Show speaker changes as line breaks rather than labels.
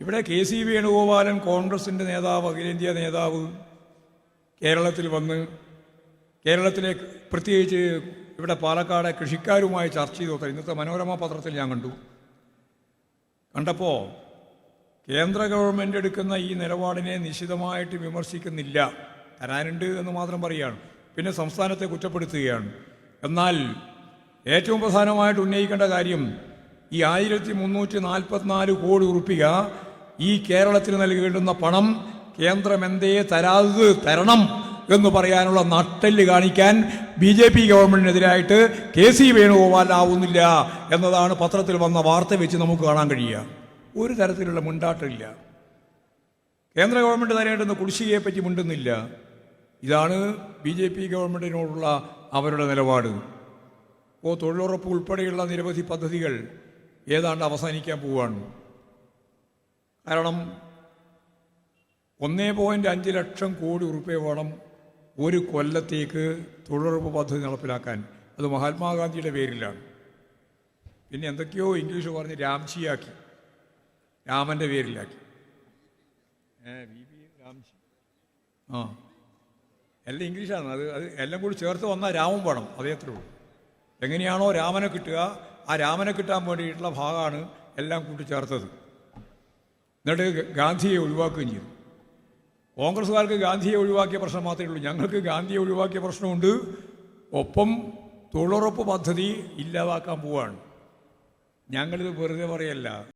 ഇവിടെ കെ.സി. വേണുഗോപാലൻ കോൺഗ്രസിൻ്റെ നേതാവ്, അഖിലേന്ത്യാ നേതാവ് കേരളത്തിൽ വന്ന് കേരളത്തിലെ പ്രത്യേകിച്ച് ഇവിടെ പാലക്കാട് കൃഷിക്കാരുമായി ചർച്ച ചെയ്തു. ഇന്നത്തെ മനോരമ പത്രത്തിൽ ഞാൻ കണ്ടപ്പോൾ കേന്ദ്ര ഗവൺമെൻറ് എടുക്കുന്ന ഈ നിലപാടിനെ നിശിതമായിട്ട് വിമർശിക്കുന്നില്ല, തരാനുണ്ട് എന്ന് മാത്രം പറയുകയാണ്. പിന്നെ സംസ്ഥാനത്തെ കുറ്റപ്പെടുത്തുകയാണ്. എന്നാൽ ഏറ്റവും പ്രധാനമായിട്ട് ഉന്നയിക്കേണ്ട കാര്യം ഈ 1344 കോടി ഉറുപ്പിക ഈ കേരളത്തിന് നൽകേണ്ടുന്ന പണം കേന്ദ്രം എന്തേ തരണം എന്ന് പറയാനുള്ള നട്ടെല്ല് കാണിക്കാൻ BJP ഗവൺമെൻറ്റിനെതിരായിട്ട് കെ.സി. വേണുഗോപാലാവുന്നില്ല എന്നതാണ് പത്രത്തിൽ വന്ന വാർത്ത വെച്ച് നമുക്ക് കാണാൻ കഴിയുക. ഒരു തരത്തിലുള്ള മുണ്ടാട്ടില്ല. കേന്ദ്ര ഗവൺമെൻറ് തരേണ്ടുന്ന കുടിശ്ശികയെപ്പറ്റി മിണ്ടുന്നില്ല. ഇതാണ് BJP ഗവൺമെൻറ്റിനോടുള്ള അവരുടെ നിലപാട്. തൊഴിലുറപ്പ് ഉൾപ്പെടെയുള്ള നിരവധി പദ്ധതികൾ ഏതാണ്ട് അവസാനിക്കാൻ പോവുകയാണ്. കാരണം 1.5 ലക്ഷം കോടി ഉറുപ്പിക വേണം ഒരു കൊല്ലത്തേക്ക് തൊഴിലുറപ്പ് പദ്ധതി നടപ്പിലാക്കാൻ. അത് മഹാത്മാഗാന്ധിയുടെ പേരിലാണ്. പിന്നെ എന്തൊക്കെയോ ഇംഗ്ലീഷ് പറഞ്ഞ് രാംജിയാക്കി, രാമൻ്റെ പേരിലാക്കി. രാംജി എല്ലാം ഇംഗ്ലീഷാണ്. അത് എല്ലാം കൂടി ചേർത്ത് വന്നാൽ രാമൻ വേണം, അതേത്രേ ഉള്ളൂ. എങ്ങനെയാണോ രാമനെ കിട്ടുക, ആ രാമനെ കിട്ടാൻ വേണ്ടിയിട്ടുള്ള ഭാഗമാണ് എല്ലാം കൂട്ടി ചേർത്തത്. എന്നിട്ട് ഗാന്ധിയെ ഒഴിവാക്കുകയും ചെയ്തു. കോൺഗ്രസ്സുകാർക്ക് ഗാന്ധിയെ ഒഴിവാക്കിയ പ്രശ്നം മാത്രമേ ഉള്ളൂ. ഞങ്ങൾക്ക് ഗാന്ധിയെ ഒഴിവാക്കിയ പ്രശ്നമുണ്ട്. ഒപ്പം തൊഴിലുറപ്പ് പദ്ധതി ഇല്ലാതാക്കാൻ പോവുകയാണ്. ഞങ്ങളിത് വെറുതെ പറയല്ല.